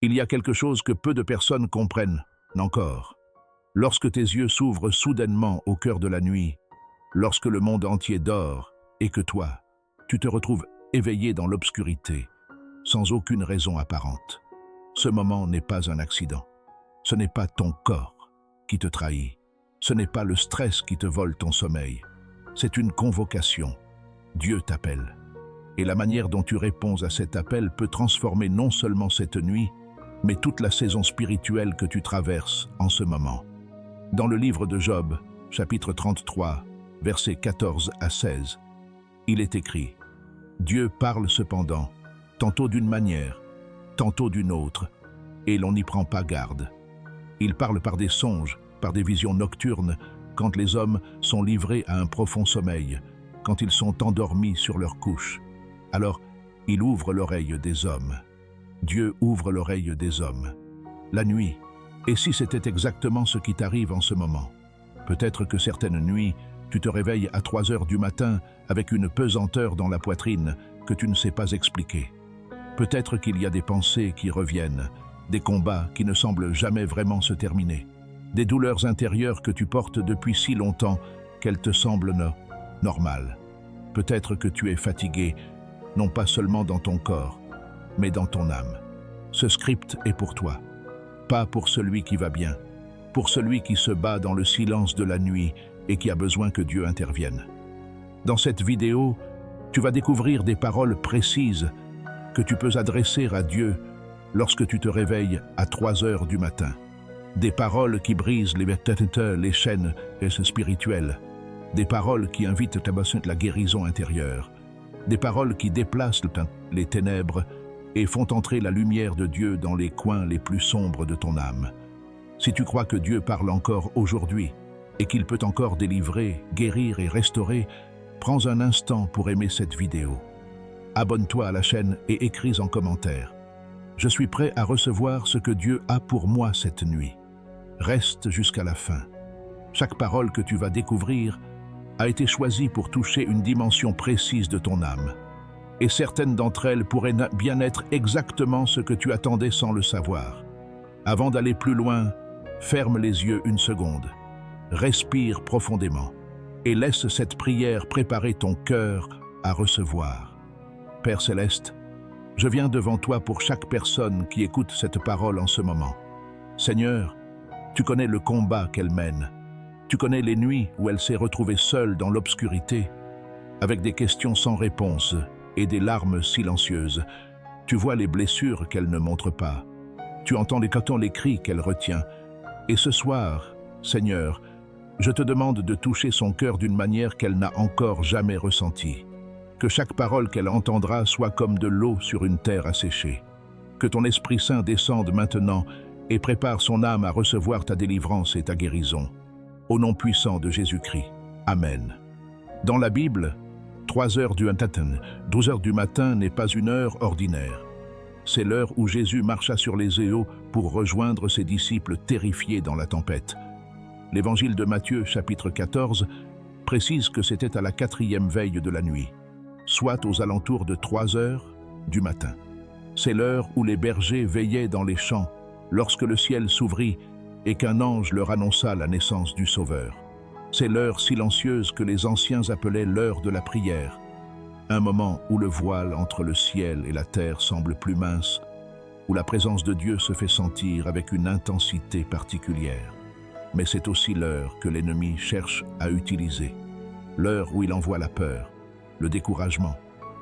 Il y a quelque chose que peu de personnes comprennent encore. Lorsque tes yeux s'ouvrent soudainement au cœur de la nuit, lorsque le monde entier dort et que toi, tu te retrouves éveillé dans l'obscurité, sans aucune raison apparente. Ce moment n'est pas un accident. Ce n'est pas ton corps qui te trahit. Ce n'est pas le stress qui te vole ton sommeil. C'est une convocation. Dieu t'appelle. Et la manière dont tu réponds à cet appel peut transformer non seulement cette nuit, mais toute la saison spirituelle que tu traverses en ce moment. Dans le livre de Job, chapitre 33, versets 14 à 16, il est écrit « Dieu parle cependant, tantôt d'une manière, tantôt d'une autre, et l'on n'y prend pas garde. Il parle par des songes, par des visions nocturnes, quand les hommes sont livrés à un profond sommeil, quand ils sont endormis sur leur couche. Alors, il ouvre l'oreille des hommes. Dieu ouvre l'oreille des hommes. La nuit. Et si c'était exactement ce qui t'arrive en ce moment? Peut-être que certaines nuits, tu te réveilles à 3 heures du matin avec une pesanteur dans la poitrine que tu ne sais pas expliquer. Peut-être qu'il y a des pensées qui reviennent, des combats qui ne semblent jamais vraiment se terminer, des douleurs intérieures que tu portes depuis si longtemps qu'elles te semblent normales. Peut-être que tu es fatigué, non pas seulement dans ton corps, mais dans ton âme. Ce script est pour toi, pas pour celui qui va bien, pour celui qui se bat dans le silence de la nuit et qui a besoin que Dieu intervienne. Dans cette vidéo, tu vas découvrir des paroles précises que tu peux adresser à Dieu lorsque tu te réveilles à 3 heures du matin. Des paroles qui brisent les chaînes spirituelles. Des paroles qui invitent à la guérison intérieure. Des paroles qui déplacent les ténèbres et font entrer la lumière de Dieu dans les coins les plus sombres de ton âme. Si tu crois que Dieu parle encore aujourd'hui et qu'il peut encore délivrer, guérir et restaurer, prends un instant pour aimer cette vidéo. Abonne-toi à la chaîne et écris en commentaire. Je suis prêt à recevoir ce que Dieu a pour moi cette nuit. Reste jusqu'à la fin. Chaque parole que tu vas découvrir a été choisie pour toucher une dimension précise de ton âme. Et certaines d'entre elles pourraient bien être exactement ce que tu attendais sans le savoir. Avant d'aller plus loin, ferme les yeux une seconde. Respire profondément et laisse cette prière préparer ton cœur à recevoir. Père Céleste, je viens devant toi pour chaque personne qui écoute cette parole en ce moment. Seigneur, tu connais le combat qu'elle mène. Tu connais les nuits où elle s'est retrouvée seule dans l'obscurité, avec des questions sans réponse et des larmes silencieuses. Tu vois les blessures qu'elle ne montre pas. Tu entends les cris qu'elle retient. Et ce soir, Seigneur, je te demande de toucher son cœur d'une manière qu'elle n'a encore jamais ressentie. Que chaque parole qu'elle entendra soit comme de l'eau sur une terre asséchée. Que ton Esprit Saint descende maintenant et prépare son âme à recevoir ta délivrance et ta guérison. Au nom puissant de Jésus-Christ. Amen. Dans la Bible, 3 heures du matin, 12 heures du matin n'est pas une heure ordinaire. C'est l'heure où Jésus marcha sur les eaux pour rejoindre ses disciples terrifiés dans la tempête. L'évangile de Matthieu, chapitre 14, précise que c'était à la 4e veille de la nuit, soit aux alentours de 3 heures du matin. C'est l'heure où les bergers veillaient dans les champs, lorsque le ciel s'ouvrit et qu'un ange leur annonça la naissance du Sauveur. C'est l'heure silencieuse que les anciens appelaient l'heure de la prière, un moment où le voile entre le ciel et la terre semble plus mince, où la présence de Dieu se fait sentir avec une intensité particulière. Mais c'est aussi l'heure que l'ennemi cherche à utiliser, l'heure où il envoie la peur, le découragement,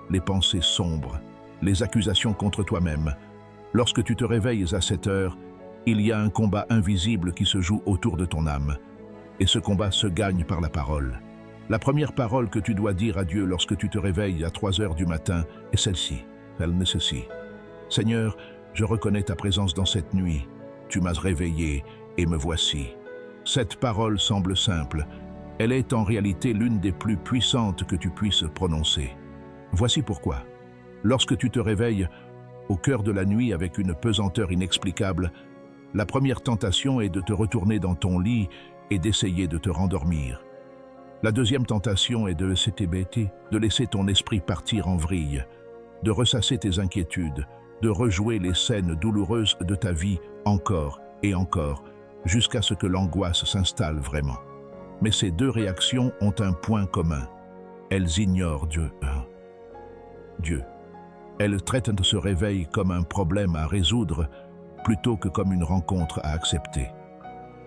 les pensées sombres, les accusations contre toi-même. Lorsque tu te réveilles à cette heure, il y a un combat invisible qui se joue autour de ton âme. Et ce combat se gagne par la parole. La première parole que tu dois dire à Dieu lorsque tu te réveilles à 3 heures du matin est celle-ci. Elle n'est ceci. Seigneur, je reconnais ta présence dans cette nuit. Tu m'as réveillé et me voici. Cette parole semble simple. Elle est en réalité l'une des plus puissantes que tu puisses prononcer. Voici pourquoi. Lorsque tu te réveilles au cœur de la nuit avec une pesanteur inexplicable, la première tentation est de te retourner dans ton lit et d'essayer de te rendormir. La deuxième tentation est de laisser ton esprit partir en vrille, de ressasser tes inquiétudes, de rejouer les scènes douloureuses de ta vie encore et encore, jusqu'à ce que l'angoisse s'installe vraiment. Mais ces deux réactions ont un point commun. Elles ignorent Dieu. Dieu. Elles traitent ce réveil comme un problème à résoudre plutôt que comme une rencontre à accepter.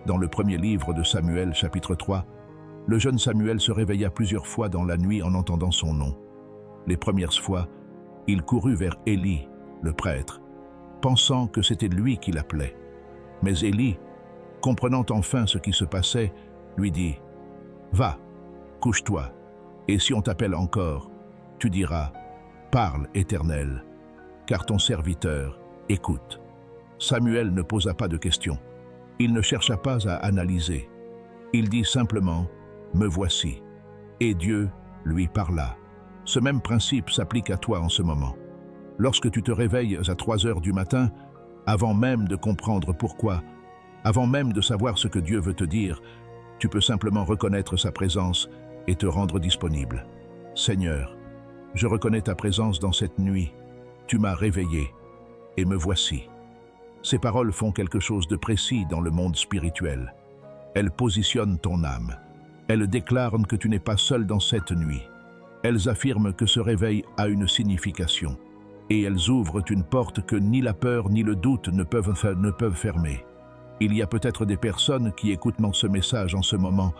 Dans le premier livre de Samuel, chapitre 3, le jeune Samuel se réveilla plusieurs fois dans la nuit en entendant son nom. Les premières fois, il courut vers Élie, le prêtre, pensant que c'était lui qui l'appelait. Mais Élie, comprenant enfin ce qui se passait, lui dit « Va, couche-toi, et si on t'appelle encore, tu diras « Parle, Éternel, car ton serviteur écoute. » Samuel ne posa pas de questions. Il ne chercha pas à analyser. Il dit simplement « Me voici ». Et Dieu lui parla. Ce même principe s'applique à toi en ce moment. Lorsque tu te réveilles à 3 heures du matin, avant même de comprendre pourquoi, avant même de savoir ce que Dieu veut te dire, tu peux simplement reconnaître sa présence et te rendre disponible. Seigneur, je reconnais ta présence dans cette nuit. Tu m'as réveillé et me voici. Ces paroles font quelque chose de précis dans le monde spirituel. Elles positionnent ton âme. Elles déclarent que tu n'es pas seul dans cette nuit. Elles affirment que ce réveil a une signification. Et elles ouvrent une porte que ni la peur ni le doute ne peuvent fermer. Il y a peut-être des personnes qui écoutent ce message en ce moment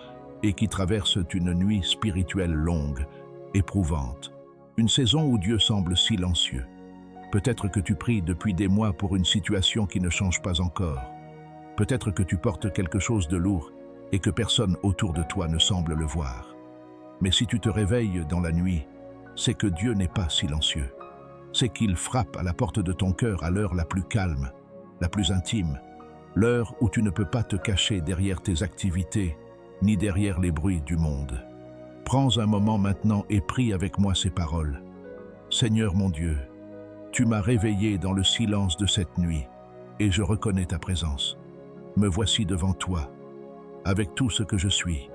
et qui traversent une nuit spirituelle longue, éprouvante. Une saison où Dieu semble silencieux. Peut-être que tu pries depuis des mois pour une situation qui ne change pas encore. Peut-être que tu portes quelque chose de lourd et que personne autour de toi ne semble le voir. Mais si tu te réveilles dans la nuit, c'est que Dieu n'est pas silencieux. C'est qu'il frappe à la porte de ton cœur à l'heure la plus calme, la plus intime, l'heure où tu ne peux pas te cacher derrière tes activités, ni derrière les bruits du monde. Prends un moment maintenant et prie avec moi ces paroles. Seigneur mon Dieu, tu m'as réveillé dans le silence de cette nuit, et je reconnais ta présence. Me voici devant toi, avec tout ce que je suis,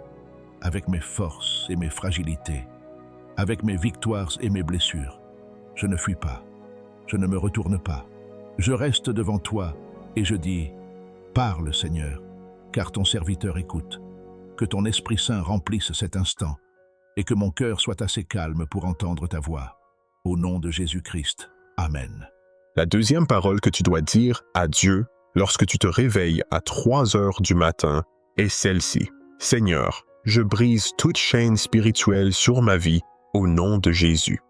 avec mes forces et mes fragilités, avec mes victoires et mes blessures. Je ne fuis pas, je ne me retourne pas. Je reste devant toi et je dis, parle Seigneur, car ton serviteur écoute. Que ton Esprit Saint remplisse cet instant et que mon cœur soit assez calme pour entendre ta voix. Au nom de Jésus-Christ. Amen. La deuxième parole que tu dois dire à Dieu lorsque tu te réveilles à 3 heures du matin est celle-ci. Seigneur, je brise toute chaîne spirituelle sur ma vie au nom de Jésus.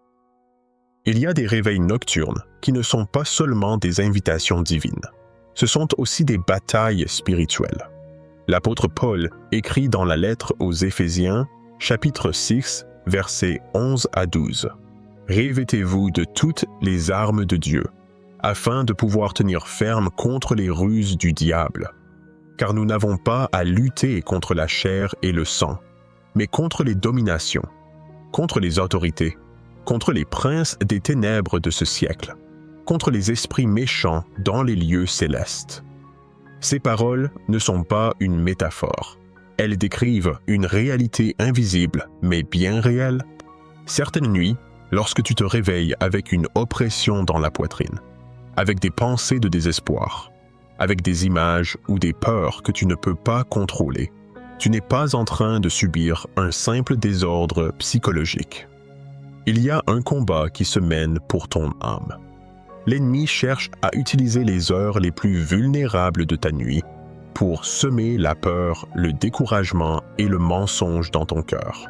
Il y a des réveils nocturnes qui ne sont pas seulement des invitations divines. Ce sont aussi des batailles spirituelles. L'apôtre Paul écrit dans la lettre aux Éphésiens, chapitre 6, versets 11 à 12. « Revêtez-vous de toutes les armes de Dieu, afin de pouvoir tenir ferme contre les ruses du diable. Car nous n'avons pas à lutter contre la chair et le sang, mais contre les dominations, contre les autorités, contre les princes des ténèbres de ce siècle, contre les esprits méchants dans les lieux célestes. » Ces paroles ne sont pas une métaphore. Elles décrivent une réalité invisible, mais bien réelle. Certaines nuits, lorsque tu te réveilles avec une oppression dans la poitrine, avec des pensées de désespoir, avec des images ou des peurs que tu ne peux pas contrôler, tu n'es pas en train de subir un simple désordre psychologique. Il y a un combat qui se mène pour ton âme. L'ennemi cherche à utiliser les heures les plus vulnérables de ta nuit pour semer la peur, le découragement et le mensonge dans ton cœur.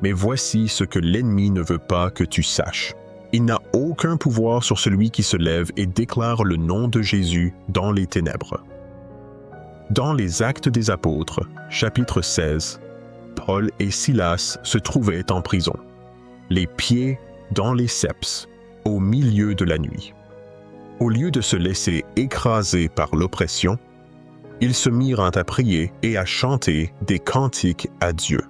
Mais voici ce que l'ennemi ne veut pas que tu saches. Il n'a aucun pouvoir sur celui qui se lève et déclare le nom de Jésus dans les ténèbres. Dans les Actes des Apôtres, chapitre 16, Paul et Silas se trouvaient en prison, les pieds dans les ceps, au milieu de la nuit. Au lieu de se laisser écraser par l'oppression, ils se mirent à prier et à chanter des cantiques à Dieu.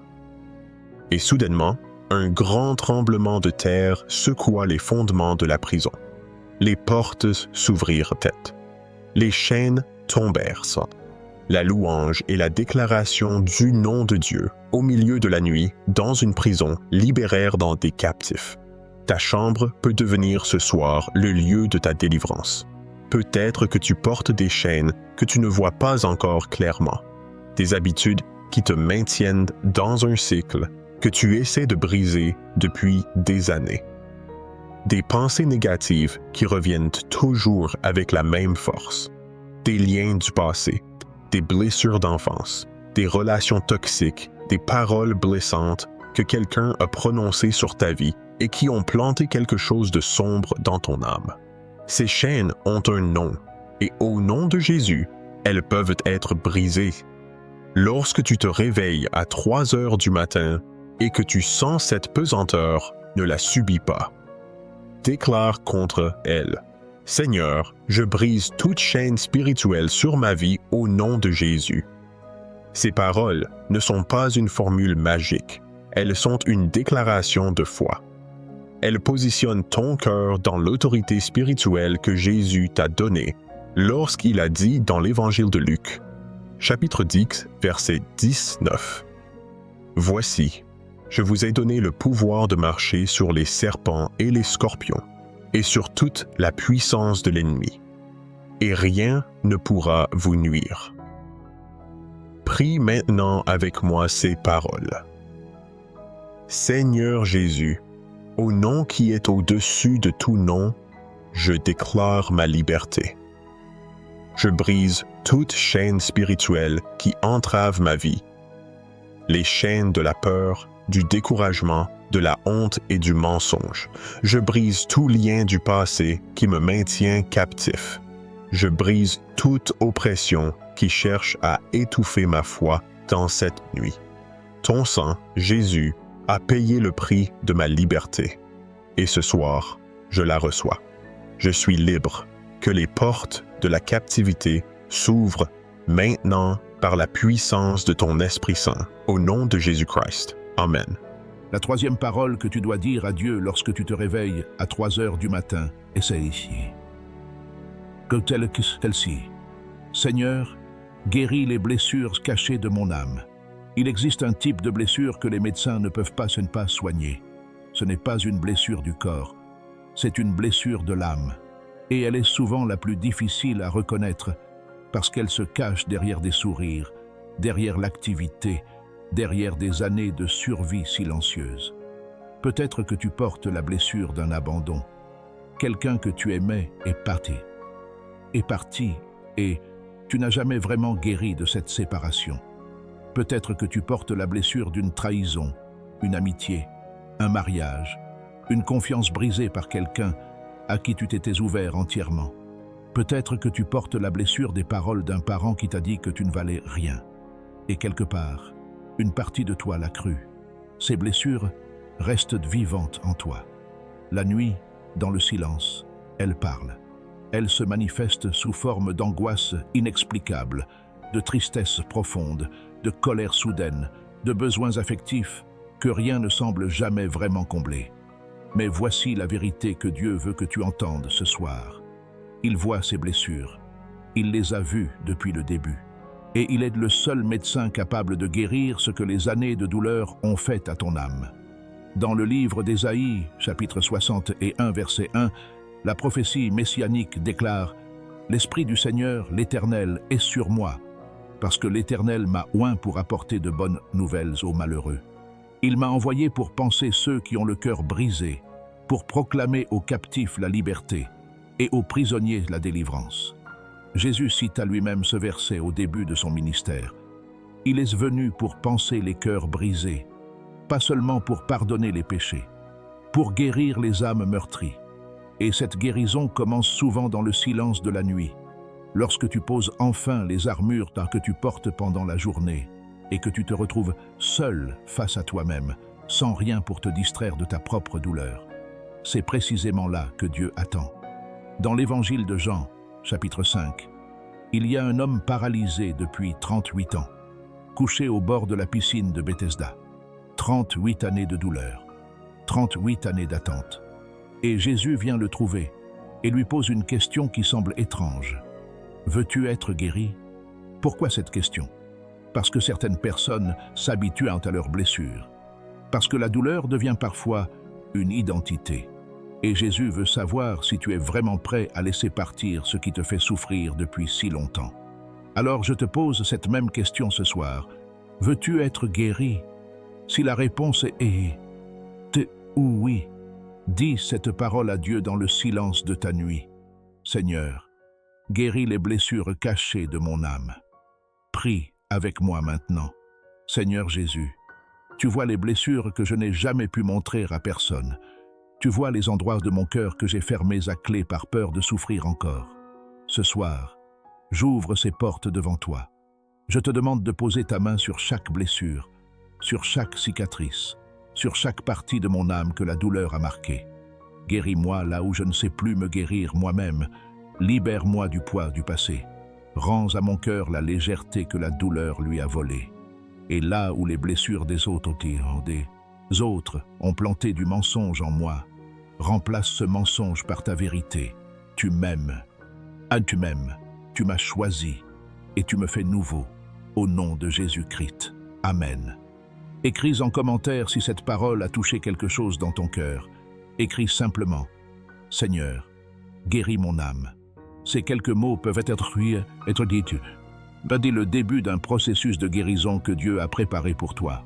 Et soudainement, un grand tremblement de terre secoua les fondements de la prison. Les portes s'ouvrirent tête. Les chaînes tombèrent. La louange et la déclaration du nom de Dieu, au milieu de la nuit, dans une prison, libérèrent dans des captifs. Ta chambre peut devenir ce soir le lieu de ta délivrance. Peut-être que tu portes des chaînes que tu ne vois pas encore clairement, des habitudes qui te maintiennent dans un cycle que tu essaies de briser depuis des années. Des pensées négatives qui reviennent toujours avec la même force. Des liens du passé, des blessures d'enfance, des relations toxiques, des paroles blessantes que quelqu'un a prononcées sur ta vie et qui ont planté quelque chose de sombre dans ton âme. Ces chaînes ont un nom, et au nom de Jésus, elles peuvent être brisées. Lorsque tu te réveilles à 3 heures du matin et que tu sens cette pesanteur, ne la subis pas. Déclare contre elle. Seigneur, je brise toute chaîne spirituelle sur ma vie au nom de Jésus. Ces paroles ne sont pas une formule magique, elles sont une déclaration de foi. Elles positionnent ton cœur dans l'autorité spirituelle que Jésus t'a donnée lorsqu'il a dit dans l'Évangile de Luc, chapitre 10, verset 19. Voici, je vous ai donné le pouvoir de marcher sur les serpents et les scorpions, et sur toute la puissance de l'ennemi, et rien ne pourra vous nuire. Prie maintenant avec moi ces paroles. Seigneur Jésus, au nom qui est au-dessus de tout nom, je déclare ma liberté. Je brise toute chaîne spirituelle qui entrave ma vie, les chaînes de la peur, du découragement, de la honte et du mensonge. Je brise tout lien du passé qui me maintient captif. Je brise toute oppression qui cherche à étouffer ma foi dans cette nuit. Ton sang, Jésus, a payé le prix de ma liberté. Et ce soir, je la reçois. Je suis libre. Que les portes de la captivité s'ouvrent maintenant par la puissance de ton Esprit Saint. Au nom de Jésus-Christ. Amen. La troisième parole que tu dois dire à Dieu lorsque tu te réveilles à 3 heures du matin est celle-ci. Que celle-ci. Seigneur, guéris les blessures cachées de mon âme. Il existe un type de blessure que les médecins ne peuvent pas soigner. Ce n'est pas une blessure du corps, c'est une blessure de l'âme. Et elle est souvent la plus difficile à reconnaître parce qu'elle se cache derrière des sourires, derrière l'activité, derrière des années de survie silencieuse. Peut-être que tu portes la blessure d'un abandon. Quelqu'un que tu aimais est parti et tu n'as jamais vraiment guéri de cette séparation. Peut-être que tu portes la blessure d'une trahison, une amitié, un mariage, une confiance brisée par quelqu'un à qui tu t'étais ouvert entièrement. Peut-être que tu portes la blessure des paroles d'un parent qui t'a dit que tu ne valais rien. Et quelque part, une partie de toi l'a cru. Ces blessures restent vivantes en toi. La nuit, dans le silence, elles parlent. Elles se manifestent sous forme d'angoisse inexplicable, de tristesse profonde, de colère soudaine, de besoins affectifs que rien ne semble jamais vraiment combler. Mais voici la vérité que Dieu veut que tu entendes ce soir. Il voit ces blessures. Il les a vues depuis le début. Et il est le seul médecin capable de guérir ce que les années de douleur ont fait à ton âme. Dans le livre d'Ésaïe, chapitre 61, verset 1, la prophétie messianique déclare « L'Esprit du Seigneur, l'Éternel, est sur moi, parce que l'Éternel m'a oint pour apporter de bonnes nouvelles aux malheureux. Il m'a envoyé pour panser ceux qui ont le cœur brisé, pour proclamer aux captifs la liberté et aux prisonniers la délivrance. » Jésus cite à lui-même ce verset au début de son ministère. Il est venu pour panser les cœurs brisés, pas seulement pour pardonner les péchés, pour guérir les âmes meurtries. Et cette guérison commence souvent dans le silence de la nuit, lorsque tu poses enfin les armures que tu portes pendant la journée et que tu te retrouves seul face à toi-même, sans rien pour te distraire de ta propre douleur. C'est précisément là que Dieu attend. Dans l'évangile de Jean, chapitre 5, il y a un homme paralysé depuis 38 ans, couché au bord de la piscine de Bethesda. 38 années de douleur, 38 années d'attente. Et Jésus vient le trouver et lui pose une question qui semble étrange. Veux-tu être guéri? Pourquoi cette question? Parce que certaines personnes s'habituent à leur blessure. Parce que la douleur devient parfois une identité. Et Jésus veut savoir si tu es vraiment prêt à laisser partir ce qui te fait souffrir depuis si longtemps. Alors je te pose cette même question ce soir. Veux-tu être guéri? Si la réponse est ou oui, dis cette parole à Dieu dans le silence de ta nuit. Seigneur, guéris les blessures cachées de mon âme. Prie avec moi maintenant. Seigneur Jésus, tu vois les blessures que je n'ai jamais pu montrer à personne. Tu vois les endroits de mon cœur que j'ai fermés à clé par peur de souffrir encore. Ce soir, j'ouvre ces portes devant toi. Je te demande de poser ta main sur chaque blessure, sur chaque cicatrice, sur chaque partie de mon âme que la douleur a marquée. Guéris-moi là où je ne sais plus me guérir moi-même. Libère-moi du poids du passé. Rends à mon cœur la légèreté que la douleur lui a volée. Et là où les blessures des autres ont planté du mensonge en moi, remplace ce mensonge par ta vérité. Tu m'aimes. Ah, tu m'aimes. Tu m'as choisi et tu me fais nouveau. Au nom de Jésus-Christ. Amen. Écris en commentaire si cette parole a touché quelque chose dans ton cœur. Écris simplement « Seigneur, guéris mon âme ». Ces quelques mots peuvent être dits dès le début d'un processus de guérison que Dieu a préparé pour toi.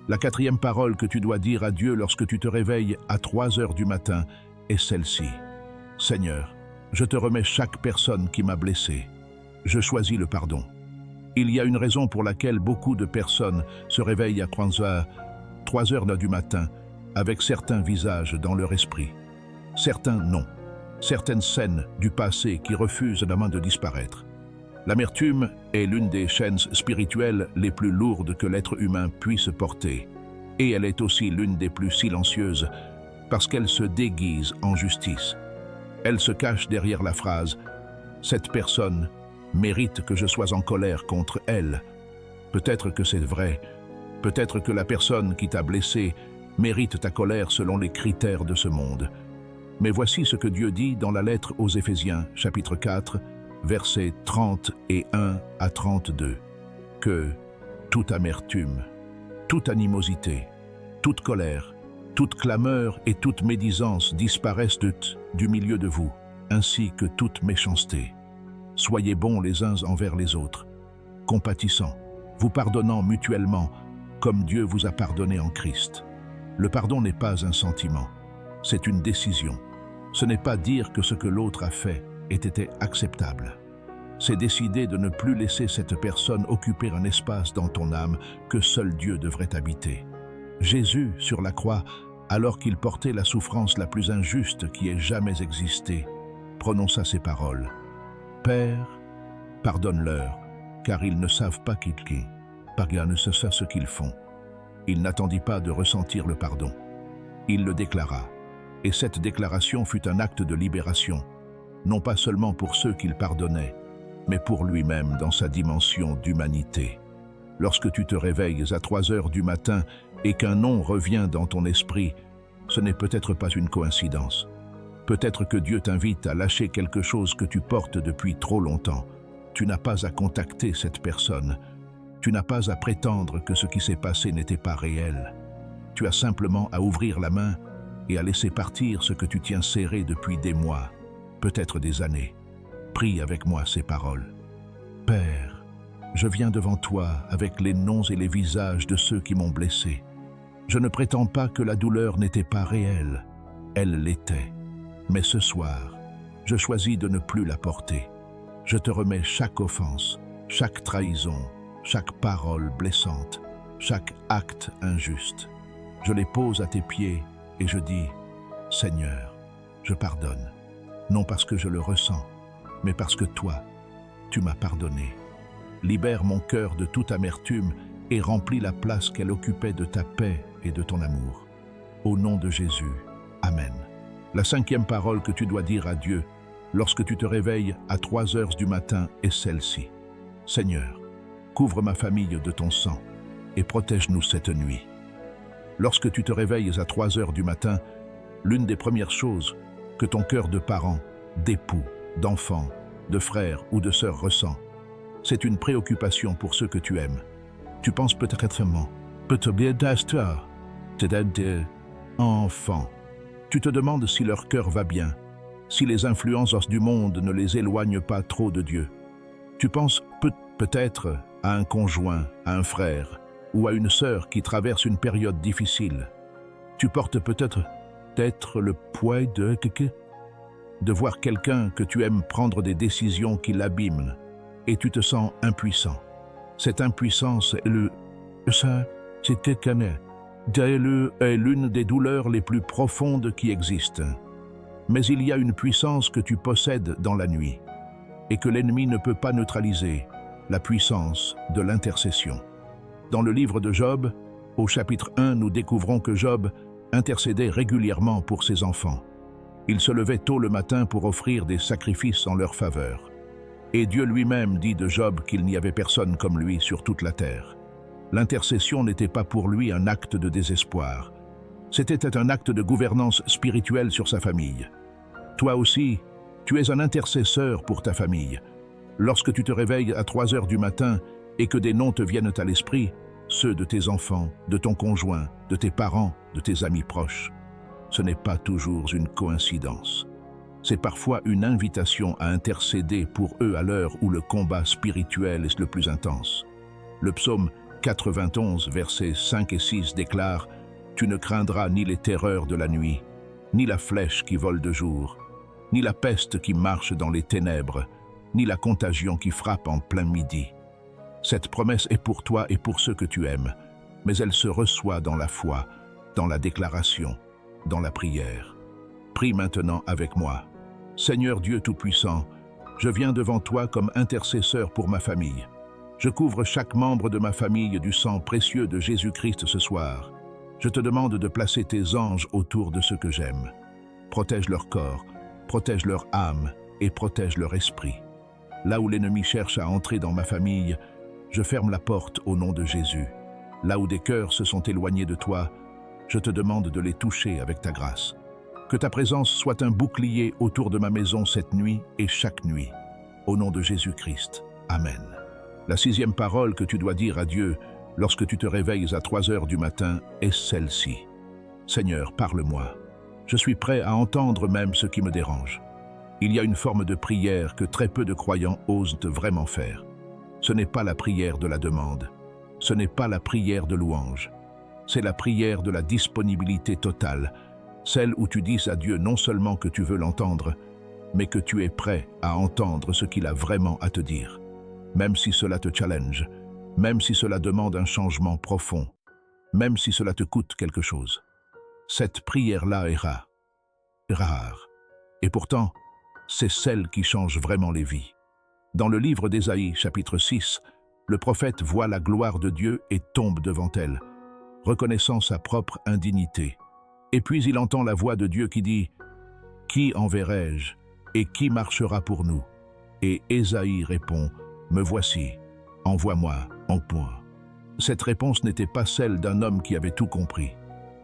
La quatrième parole que tu dois dire à Dieu lorsque tu te réveilles à 3 heures du matin est celle-ci. « Seigneur, je te remets chaque personne qui m'a blessé. Je choisis le pardon. » Il y a une raison pour laquelle beaucoup de personnes se réveillent à 3 heures du matin avec certains visages dans leur esprit. Certains non. Certaines scènes du passé qui refusent de disparaître. L'amertume est l'une des chaînes spirituelles les plus lourdes que l'être humain puisse porter. Et elle est aussi l'une des plus silencieuses parce qu'elle se déguise en justice. Elle se cache derrière la phrase « Cette personne mérite que je sois en colère contre elle. » Peut-être que c'est vrai. Peut-être que la personne qui t'a blessé mérite ta colère selon les critères de ce monde. Mais voici ce que Dieu dit dans la lettre aux Éphésiens, chapitre 4, versets 31 à 32. Que toute amertume, toute animosité, toute colère, toute clameur et toute médisance disparaissent du milieu de vous, ainsi que toute méchanceté. Soyez bons les uns envers les autres, compatissants, vous pardonnant mutuellement, comme Dieu vous a pardonné en Christ. Le pardon n'est pas un sentiment, c'est une décision. Ce n'est pas dire que ce que l'autre a fait ait été acceptable. C'est décider de ne plus laisser cette personne occuper un espace dans ton âme que seul Dieu devrait habiter. Jésus, sur la croix, alors qu'il portait la souffrance la plus injuste qui ait jamais existé, prononça ces paroles. « Père, pardonne-leur, car ils ne savent pas ce qu'ils font. » Il n'attendit pas de ressentir le pardon. Il le déclara. Et cette déclaration fut un acte de libération, non pas seulement pour ceux qu'il pardonnait, mais pour lui-même dans sa dimension d'humanité. Lorsque tu te réveilles à 3 heures du matin et qu'un nom revient dans ton esprit, ce n'est peut-être pas une coïncidence. Peut-être que Dieu t'invite à lâcher quelque chose que tu portes depuis trop longtemps. Tu n'as pas à contacter cette personne. Tu n'as pas à prétendre que ce qui s'est passé n'était pas réel. Tu as simplement à ouvrir la main et à laisser partir ce que tu tiens serré depuis des mois, peut-être des années. Prie avec moi ces paroles. Père, je viens devant toi avec les noms et les visages de ceux qui m'ont blessé. Je ne prétends pas que la douleur n'était pas réelle. Elle l'était. Mais ce soir, je choisis de ne plus la porter. Je te remets chaque offense, chaque trahison, chaque parole blessante, chaque acte injuste. Je les pose à tes pieds et je dis, Seigneur, je pardonne, non parce que je le ressens, mais parce que toi, tu m'as pardonné. Libère mon cœur de toute amertume et remplis la place qu'elle occupait de ta paix et de ton amour. Au nom de Jésus, Amen. La 5e parole que tu dois dire à Dieu lorsque tu te réveilles à 3 heures du matin est celle-ci. Seigneur, couvre ma famille de ton sang et protège-nous cette nuit. Lorsque tu te réveilles à 3 heures du matin, l'une des premières choses que ton cœur de parent, d'époux, d'enfant, de frère ou de sœur ressent, c'est une préoccupation pour ceux que tu aimes. Tu penses peut-être bien d'être enfant. Tu te demandes si leur cœur va bien, si les influences du monde ne les éloignent pas trop de Dieu. Tu penses peut-être à un conjoint, à un frère ou à une sœur qui traverse une période difficile. Tu portes peut-être le poids de voir quelqu'un que tu aimes prendre des décisions qui l'abîment et tu te sens impuissant. Cette impuissance est l'une des douleurs les plus profondes qui existent. Mais il y a une puissance que tu possèdes dans la nuit et que l'ennemi ne peut pas neutraliser, la puissance de l'intercession. Dans le livre de Job, au chapitre 1, nous découvrons que Job intercédait régulièrement pour ses enfants. Il se levait tôt le matin pour offrir des sacrifices en leur faveur. Et Dieu lui-même dit de Job qu'il n'y avait personne comme lui sur toute la terre. L'intercession n'était pas pour lui un acte de désespoir. C'était un acte de gouvernance spirituelle sur sa famille. Toi aussi, tu es un intercesseur pour ta famille. Lorsque tu te réveilles à 3 heures du matin et que des noms te viennent à l'esprit, ceux de tes enfants, de ton conjoint, de tes parents, de tes amis proches, ce n'est pas toujours une coïncidence. C'est parfois une invitation à intercéder pour eux à l'heure où le combat spirituel est le plus intense. Le psaume 91, versets 5 et 6 déclare « Tu ne craindras ni les terreurs de la nuit, ni la flèche qui vole de jour, ni la peste qui marche dans les ténèbres, ni la contagion qui frappe en plein midi. » Cette promesse est pour toi et pour ceux que tu aimes, mais elle se reçoit dans la foi, dans la déclaration, dans la prière. Prie maintenant avec moi. Seigneur Dieu Tout-Puissant, je viens devant toi comme intercesseur pour ma famille. Je couvre chaque membre de ma famille du sang précieux de Jésus-Christ ce soir. Je te demande de placer tes anges autour de ceux que j'aime. Protège leur corps, protège leur âme et protège leur esprit. Là où l'ennemi cherche à entrer dans ma famille, je ferme la porte au nom de Jésus. Là où des cœurs se sont éloignés de toi, je te demande de les toucher avec ta grâce. Que ta présence soit un bouclier autour de ma maison cette nuit et chaque nuit. Au nom de Jésus-Christ. Amen. La 6e parole que tu dois dire à Dieu lorsque tu te réveilles à 3 heures du matin est celle-ci. Seigneur, parle-moi. Je suis prêt à entendre même ce qui me dérange. Il y a une forme de prière que très peu de croyants osent vraiment faire. Ce n'est pas la prière de la demande. Ce n'est pas la prière de louange. C'est la prière de la disponibilité totale, celle où tu dis à Dieu non seulement que tu veux l'entendre, mais que tu es prêt à entendre ce qu'il a vraiment à te dire. Même si cela te challenge, même si cela demande un changement profond, même si cela te coûte quelque chose. Cette prière-là est rare. Et pourtant, c'est celle qui change vraiment les vies. Dans le livre d'Ésaïe, chapitre 6, le prophète voit la gloire de Dieu et tombe devant elle, reconnaissant sa propre indignité. Et puis il entend la voix de Dieu qui dit « Qui enverrai-je et qui marchera pour nous ?» Et Ésaïe répond « Me voici, envoie-moi, envoie-moi. » Cette réponse n'était pas celle d'un homme qui avait tout compris.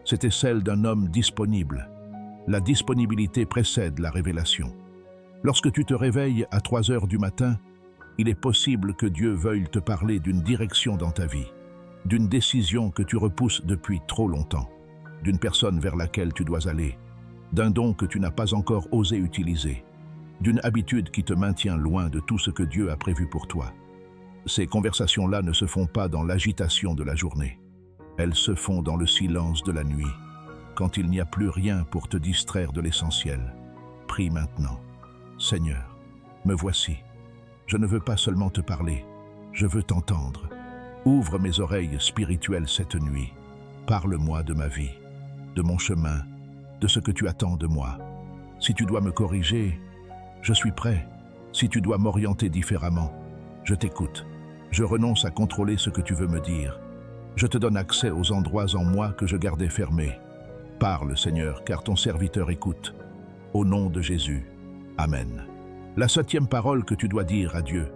C'était celle d'un homme disponible. La disponibilité précède la révélation. Lorsque tu te réveilles à 3 heures du matin, il est possible que Dieu veuille te parler d'une direction dans ta vie, d'une décision que tu repousses depuis trop longtemps, d'une personne vers laquelle tu dois aller, d'un don que tu n'as pas encore osé utiliser, d'une habitude qui te maintient loin de tout ce que Dieu a prévu pour toi. Ces conversations-là ne se font pas dans l'agitation de la journée. Elles se font dans le silence de la nuit, quand il n'y a plus rien pour te distraire de l'essentiel. Prie maintenant. Seigneur, me voici. Je ne veux pas seulement te parler, je veux t'entendre. Ouvre mes oreilles spirituelles cette nuit. Parle-moi de ma vie, de mon chemin, de ce que tu attends de moi. Si tu dois me corriger, je suis prêt. Si tu dois m'orienter différemment, je t'écoute. Je renonce à contrôler ce que tu veux me dire. Je te donne accès aux endroits en moi que je gardais fermés. Parle, Seigneur, car ton serviteur écoute. Au nom de Jésus. Amen. La 7e parole que tu dois dire à Dieu,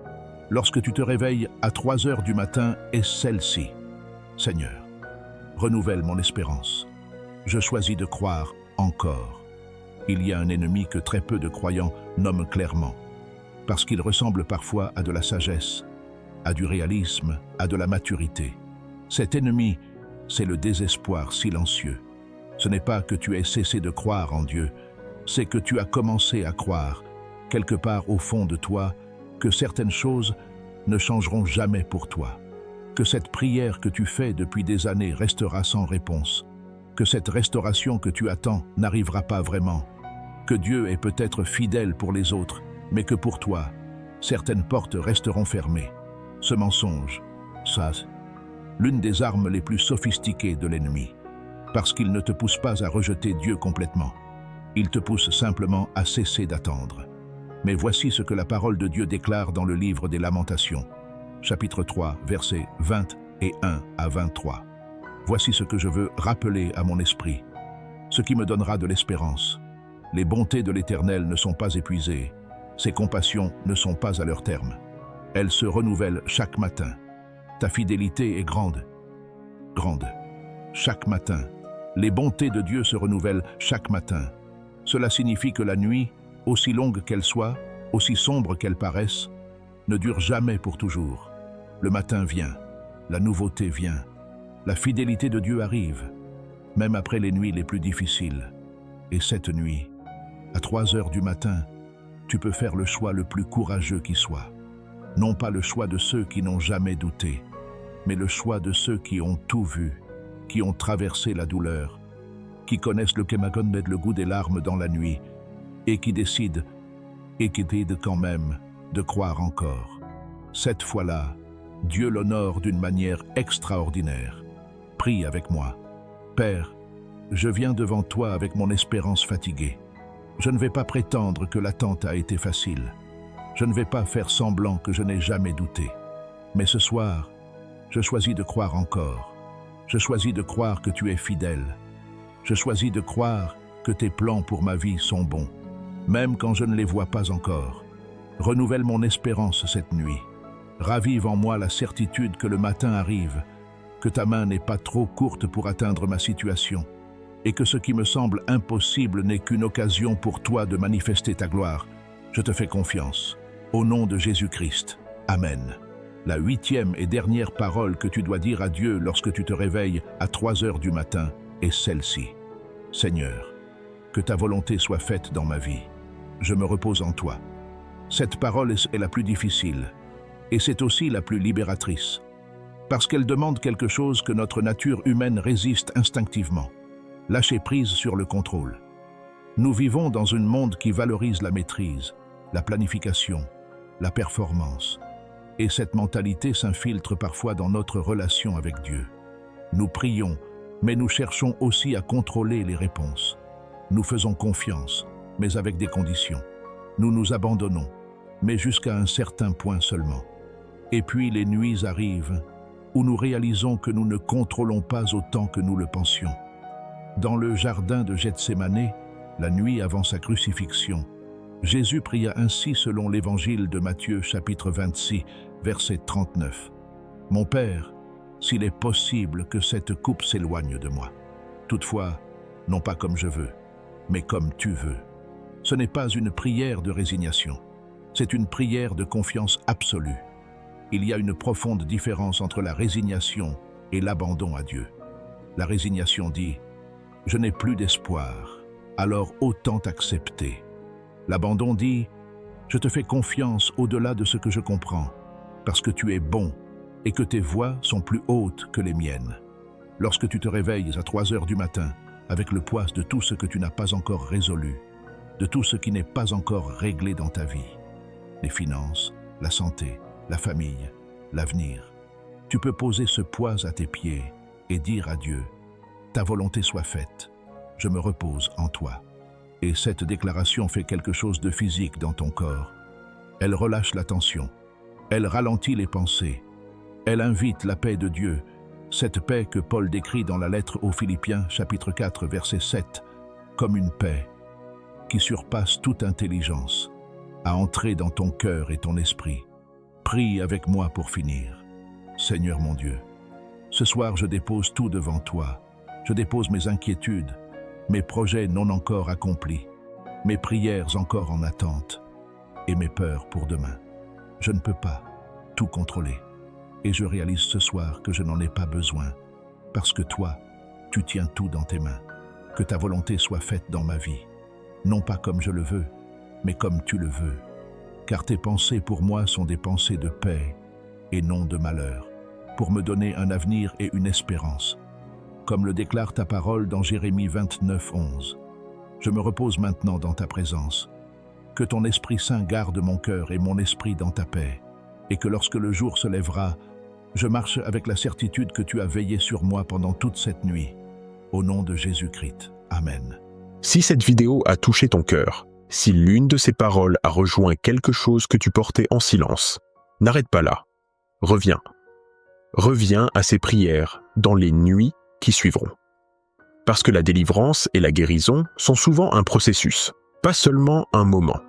lorsque tu te réveilles à 3 heures du matin, est celle-ci. Seigneur, renouvelle mon espérance. Je choisis de croire encore. Il y a un ennemi que très peu de croyants nomment clairement, parce qu'il ressemble parfois à de la sagesse, à du réalisme, à de la maturité. Cet ennemi, c'est le désespoir silencieux. Ce n'est pas que tu aies cessé de croire en Dieu, c'est que tu as commencé à croire, quelque part au fond de toi, que certaines choses ne changeront jamais pour toi, que cette prière que tu fais depuis des années restera sans réponse, que cette restauration que tu attends n'arrivera pas vraiment, que Dieu est peut-être fidèle pour les autres, mais que pour toi, certaines portes resteront fermées. Ce mensonge, ça, l'une des armes les plus sophistiquées de l'ennemi, parce qu'il ne te pousse pas à rejeter Dieu complètement. Il te pousse simplement à cesser d'attendre. Mais voici ce que la parole de Dieu déclare dans le livre des Lamentations, chapitre 3, versets 20 et 1 à 23. Voici ce que je veux rappeler à mon esprit, ce qui me donnera de l'espérance. Les bontés de l'Éternel ne sont pas épuisées, ses compassions ne sont pas à leur terme. Elles se renouvellent chaque matin. Ta fidélité est grande, grande. Chaque matin, les bontés de Dieu se renouvellent chaque matin. Cela signifie que la nuit, aussi longue qu'elle soit, aussi sombre qu'elle paraisse, ne dure jamais pour toujours. Le matin vient, la nouveauté vient, la fidélité de Dieu arrive, même après les nuits les plus difficiles. Et cette nuit, à 3 heures du matin, tu peux faire le choix le plus courageux qui soit. Non pas le choix de ceux qui n'ont jamais douté, mais le choix de ceux qui ont tout vu, qui ont traversé la douleur, qui connaissent le goût des larmes dans la nuit, et qui décident quand même de croire encore. Cette fois-là, Dieu l'honore d'une manière extraordinaire. Prie avec moi. Père, je viens devant toi avec mon espérance fatiguée. Je ne vais pas prétendre que l'attente a été facile. Je ne vais pas faire semblant que je n'ai jamais douté. Mais ce soir, je choisis de croire encore. Je choisis de croire que tu es fidèle. Je choisis de croire que tes plans pour ma vie sont bons, même quand je ne les vois pas encore. Renouvelle mon espérance cette nuit. Ravive en moi la certitude que le matin arrive, que ta main n'est pas trop courte pour atteindre ma situation, et que ce qui me semble impossible n'est qu'une occasion pour toi de manifester ta gloire. Je te fais confiance. Au nom de Jésus-Christ. Amen. La 8e et dernière parole que tu dois dire à Dieu lorsque tu te réveilles à 3 heures du matin est celle-ci. Seigneur, que ta volonté soit faite dans ma vie. Je me repose en toi. Cette parole est la plus difficile, et c'est aussi la plus libératrice, parce qu'elle demande quelque chose que notre nature humaine résiste instinctivement. Lâcher prise sur le contrôle. Nous vivons dans un monde qui valorise la maîtrise, la planification, la performance. Et cette mentalité s'infiltre parfois dans notre relation avec Dieu. Nous prions, mais nous cherchons aussi à contrôler les réponses. Nous faisons confiance, mais avec des conditions. Nous nous abandonnons, mais jusqu'à un certain point seulement. Et puis les nuits arrivent, où nous réalisons que nous ne contrôlons pas autant que nous le pensions. Dans le jardin de Gethsémanée, la nuit avant sa crucifixion, Jésus pria ainsi selon l'évangile de Matthieu chapitre 26, verset 39. « Mon Père, s'il est possible que cette coupe s'éloigne de moi. Toutefois, non pas comme je veux, mais comme tu veux. » Ce n'est pas une prière de résignation, c'est une prière de confiance absolue. Il y a une profonde différence entre la résignation et l'abandon à Dieu. La résignation dit « Je n'ai plus d'espoir, alors autant accepter. » L'abandon dit « Je te fais confiance au-delà de ce que je comprends, parce que tu es bon et que tes voies sont plus hautes que les miennes. » Lorsque tu te réveilles à 3 heures du matin, avec le poids de tout ce que tu n'as pas encore résolu, de tout ce qui n'est pas encore réglé dans ta vie, les finances, la santé, la famille, l'avenir, tu peux poser ce poids à tes pieds et dire à Dieu « Ta volonté soit faite, je me repose en toi. » Et cette déclaration fait quelque chose de physique dans ton corps. Elle relâche la tension, elle ralentit les pensées, elle invite la paix de Dieu, cette paix que Paul décrit dans la lettre aux Philippiens, chapitre 4, verset 7, comme une paix qui surpasse toute intelligence, à entrer dans ton cœur et ton esprit. Prie avec moi pour finir. Seigneur mon Dieu, ce soir je dépose tout devant toi. Je dépose mes inquiétudes, mes projets non encore accomplis, mes prières encore en attente et mes peurs pour demain. Je ne peux pas tout contrôler et je réalise ce soir que je n'en ai pas besoin parce que toi, tu tiens tout dans tes mains. Que ta volonté soit faite dans ma vie, non pas comme je le veux, mais comme tu le veux. Car tes pensées pour moi sont des pensées de paix et non de malheur, pour me donner un avenir et une espérance. Comme le déclare ta parole dans Jérémie 29, 11. Je me repose maintenant dans ta présence. Que ton Esprit Saint garde mon cœur et mon esprit dans ta paix, et que lorsque le jour se lèvera, je marche avec la certitude que tu as veillé sur moi pendant toute cette nuit. Au nom de Jésus-Christ. Amen. Si cette vidéo a touché ton cœur, si l'une de ces paroles a rejoint quelque chose que tu portais en silence, n'arrête pas là. Reviens. Reviens à ces prières dans les nuits qui suivront. Parce que la délivrance et la guérison sont souvent un processus, pas seulement un moment.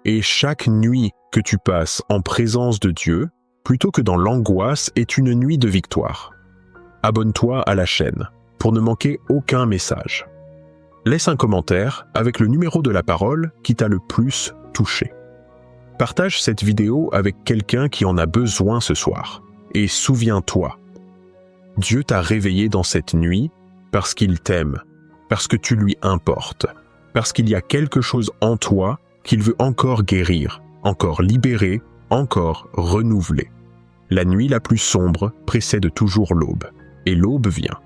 Et chaque nuit que tu passes en présence de Dieu, plutôt que dans l'angoisse, est une nuit de victoire. Abonne-toi à la chaîne pour ne manquer aucun message. Laisse un commentaire avec le numéro de la parole qui t'a le plus touché. Partage cette vidéo avec quelqu'un qui en a besoin ce soir. Et souviens-toi, Dieu t'a réveillé dans cette nuit parce qu'il t'aime, parce que tu lui importes, parce qu'il y a quelque chose en toi qu'il veut encore guérir, encore libérer, encore renouveler. La nuit la plus sombre précède toujours l'aube, et l'aube vient.